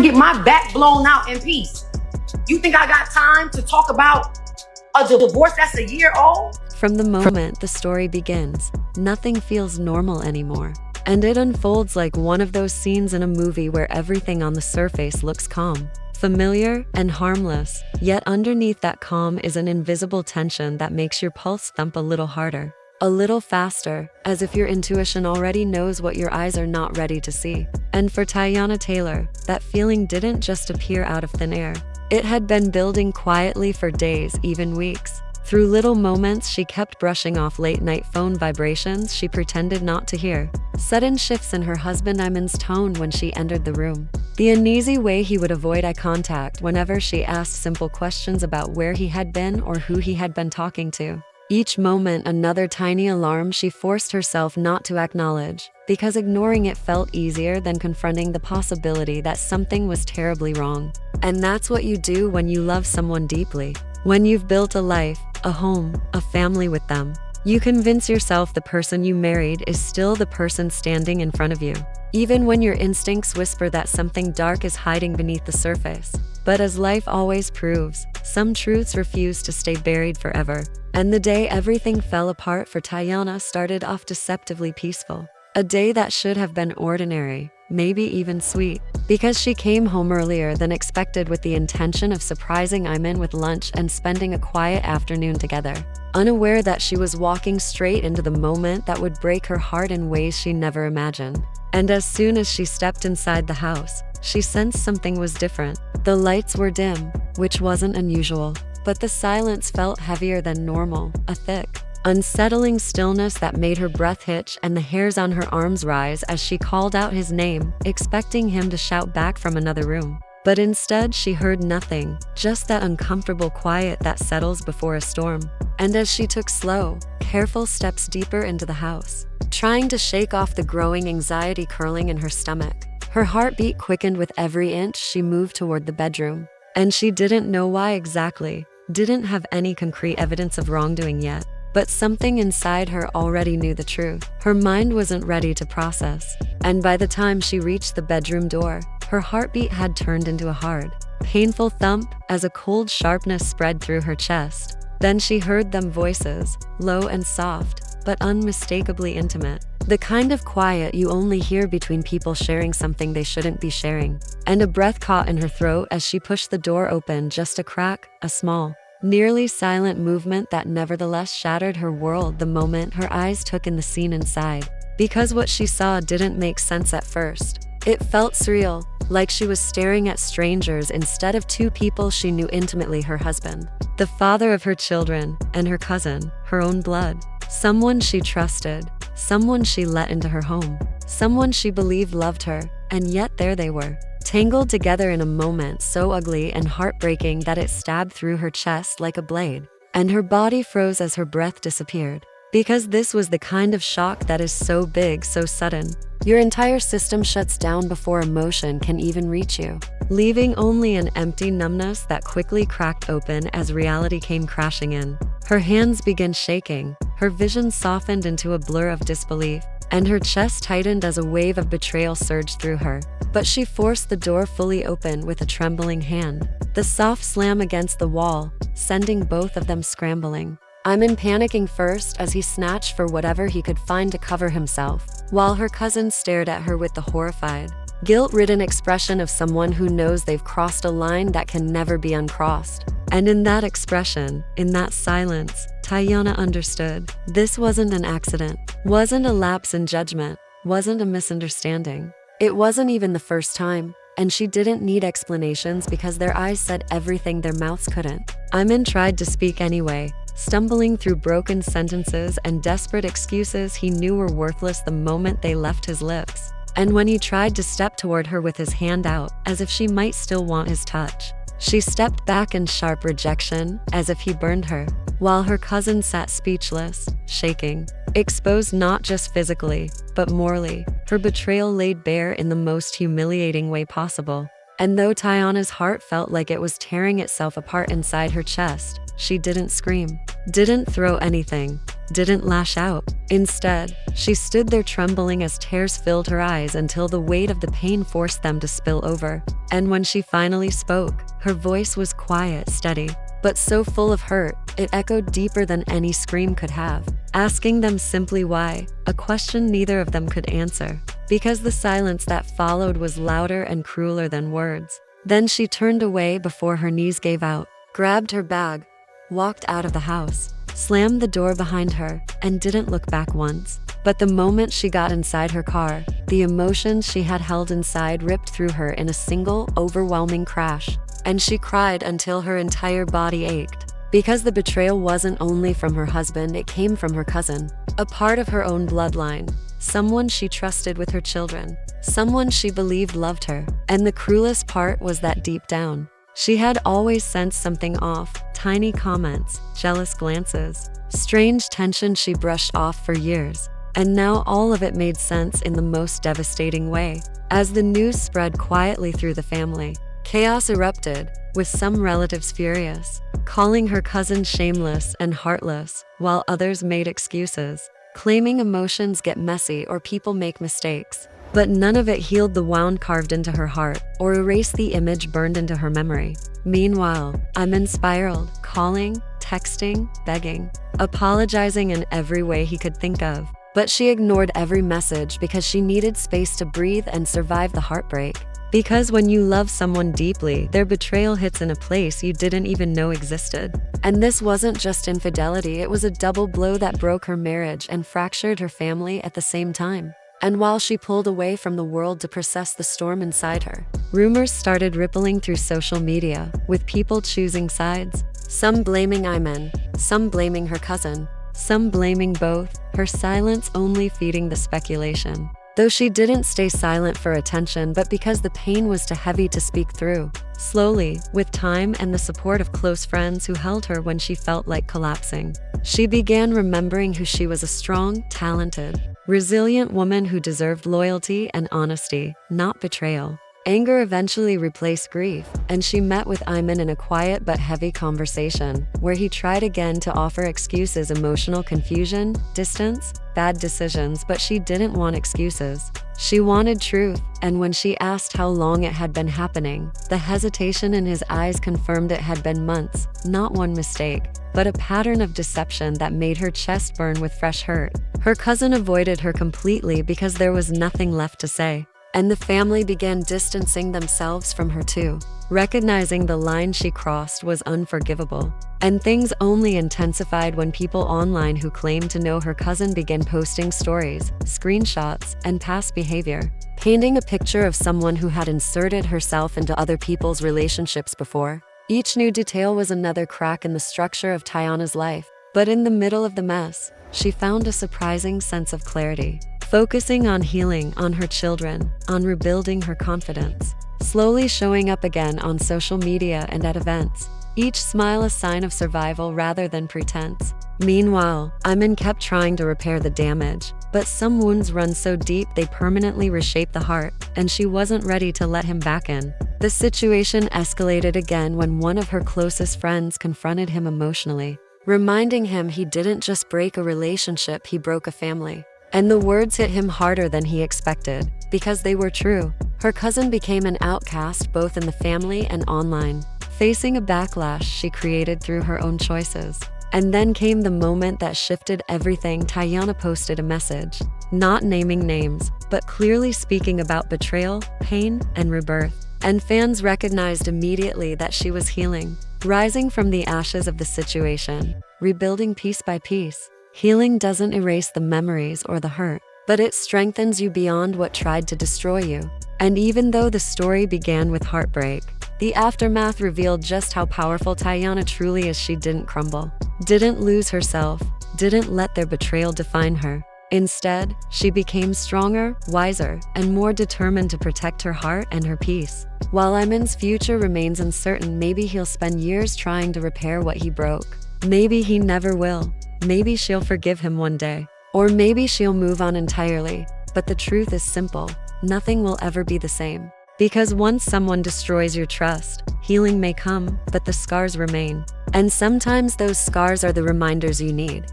get my back blown out in peace. You think I got time to talk about a divorce that's a year old? From the moment the story begins, nothing feels normal anymore. And it unfolds like one of those scenes in a movie where everything on the surface looks calm, familiar, and harmless. Yet underneath that calm is an invisible tension that makes your pulse thump a little harder, a little faster, as if your intuition already knows what your eyes are not ready to see. And for Teyana Taylor, that feeling didn't just appear out of thin air. It had been building quietly for days, even weeks. Through little moments, she kept brushing off late-night phone vibrations she pretended not to hear, sudden shifts in her husband Iman's tone when she entered the room, the uneasy way he would avoid eye contact whenever she asked simple questions about where he had been or who he had been talking to. Each moment another tiny alarm she forced herself not to acknowledge, because ignoring it felt easier than confronting the possibility that something was terribly wrong. And that's what you do when you love someone deeply. When you've built a life, a home, a family with them, you convince yourself the person you married is still the person standing in front of you, even when your instincts whisper that something dark is hiding beneath the surface. But as life always proves, some truths refuse to stay buried forever. And the day everything fell apart for Teyana started off deceptively peaceful. A day that should have been ordinary, maybe even sweet, because she came home earlier than expected with the intention of surprising Iman with lunch and spending a quiet afternoon together, unaware that she was walking straight into the moment that would break her heart in ways she never imagined. And as soon as she stepped inside the house, she sensed something was different. The lights were dim, which wasn't unusual, but the silence felt heavier than normal, a thick, unsettling stillness that made her breath hitch and the hairs on her arms rise as she called out his name, expecting him to shout back from another room. But instead she heard nothing, just that uncomfortable quiet that settles before a storm. And as she took slow, careful steps deeper into the house, trying to shake off the growing anxiety curling in her stomach, her heartbeat quickened with every inch she moved toward the bedroom. And she didn't know why exactly, didn't have any concrete evidence of wrongdoing yet. But something inside her already knew the truth. Her mind wasn't ready to process. And by the time she reached the bedroom door, her heartbeat had turned into a hard, painful thump as a cold sharpness spread through her chest. Then she heard them voices, low and soft, but unmistakably intimate. The kind of quiet you only hear between people sharing something they shouldn't be sharing. And a breath caught in her throat as she pushed the door open just a crack, a small, nearly silent movement that nevertheless shattered her world the moment her eyes took in the scene inside. Because what she saw didn't make sense at first. It felt surreal, like she was staring at strangers instead of two people she knew intimately: her husband, the father of her children, and her cousin, her own blood. Someone she trusted, someone she let into her home, someone she believed loved her, and yet there they were, tangled together in a moment so ugly and heartbreaking that it stabbed through her chest like a blade, and her body froze as her breath disappeared. Because this was the kind of shock that is so big, so sudden. Your entire system shuts down before emotion can even reach you, leaving only an empty numbness that quickly cracked open as reality came crashing in. Her hands began shaking, her vision softened into a blur of disbelief, and her chest tightened as a wave of betrayal surged through her. But she forced the door fully open with a trembling hand, the soft slam against the wall, sending both of them scrambling. Iman panicking first as he snatched for whatever he could find to cover himself, while her cousin stared at her with the horrified, guilt-ridden expression of someone who knows they've crossed a line that can never be uncrossed. And in that expression, in that silence, Teyana understood. This wasn't an accident, wasn't a lapse in judgment, wasn't a misunderstanding. It wasn't even the first time, and she didn't need explanations because their eyes said everything their mouths couldn't. Iman tried to speak anyway, stumbling through broken sentences and desperate excuses he knew were worthless the moment they left his lips. And when he tried to step toward her with his hand out, as if she might still want his touch, she stepped back in sharp rejection, as if he burned her, while her cousin sat speechless, shaking, exposed not just physically, but morally. Her betrayal laid bare in the most humiliating way possible. And though Teyana's heart felt like it was tearing itself apart inside her chest, she didn't scream, didn't throw anything, didn't lash out. Instead, she stood there trembling as tears filled her eyes until the weight of the pain forced them to spill over. And when she finally spoke, her voice was quiet, steady, but so full of hurt, it echoed deeper than any scream could have, asking them simply why, a question neither of them could answer, because the silence that followed was louder and crueler than words. Then she turned away before her knees gave out, grabbed her bag, walked out of the house, slammed the door behind her, and didn't look back once. But the moment she got inside her car, the emotions she had held inside ripped through her in a single, overwhelming crash, and she cried until her entire body ached. Because the betrayal wasn't only from her husband, it came from her cousin, a part of her own bloodline, someone she trusted with her children, someone she believed loved her. And the cruelest part was that deep down, she had always sensed something off, tiny comments, jealous glances, strange tension she brushed off for years. And now all of it made sense in the most devastating way. As the news spread quietly through the family, chaos erupted, with some relatives furious, calling her cousin shameless and heartless, while others made excuses, claiming emotions get messy or people make mistakes. But none of it healed the wound carved into her heart or erased the image burned into her memory. Meanwhile, Iman spiraled, calling, texting, begging, apologizing in every way he could think of. But she ignored every message because she needed space to breathe and survive the heartbreak. Because when you love someone deeply, their betrayal hits in a place you didn't even know existed. And this wasn't just infidelity, it was a double blow that broke her marriage and fractured her family at the same time. And while she pulled away from the world to process the storm inside her, rumors started rippling through social media, with people choosing sides. Some blaming Iman, some blaming her cousin, some blaming both, her silence only feeding the speculation. Though she didn't stay silent for attention, but because the pain was too heavy to speak through. Slowly, with time and the support of close friends who held her when she felt like collapsing, she began remembering who she was: a strong, talented, resilient woman who deserved loyalty and honesty, not betrayal. Anger eventually replaced grief, and she met with Iman in a quiet but heavy conversation, where he tried again to offer excuses: emotional confusion, distance, bad decisions. But she didn't want excuses. She wanted truth, and when she asked how long it had been happening, the hesitation in his eyes confirmed it had been months, not one mistake, but a pattern of deception that made her chest burn with fresh hurt. Her cousin avoided her completely because there was nothing left to say. And the family began distancing themselves from her too, recognizing the line she crossed was unforgivable. And things only intensified when people online who claimed to know her cousin began posting stories, screenshots, and past behavior, painting a picture of someone who had inserted herself into other people's relationships before. Each new detail was another crack in the structure of Teyana's life. But in the middle of the mess, she found a surprising sense of clarity. Focusing on healing, on her children, on rebuilding her confidence. Slowly showing up again on social media and at events, each smile a sign of survival rather than pretense. Meanwhile, Iman kept trying to repair the damage, but some wounds run so deep they permanently reshape the heart, and she wasn't ready to let him back in. The situation escalated again when one of her closest friends confronted him emotionally, reminding him he didn't just break a relationship, he broke a family. And the words hit him harder than he expected, because they were true. Her cousin became an outcast both in the family and online, facing a backlash she created through her own choices. And then came the moment that shifted everything. Teyana posted a message, not naming names, but clearly speaking about betrayal, pain, and rebirth. And fans recognized immediately that she was healing, rising from the ashes of the situation, rebuilding piece by piece. Healing doesn't erase the memories or the hurt, but it strengthens you beyond what tried to destroy you. And even though the story began with heartbreak, the aftermath revealed just how powerful Teyana truly is. She didn't crumble, didn't lose herself, didn't let their betrayal define her. Instead, she became stronger, wiser, and more determined to protect her heart and her peace. While Iman's future remains uncertain, maybe he'll spend years trying to repair what he broke. Maybe he never will. Maybe she'll forgive him one day. Or maybe she'll move on entirely. But the truth is simple: nothing will ever be the same. Because once someone destroys your trust, healing may come, but the scars remain. And sometimes those scars are the reminders you need.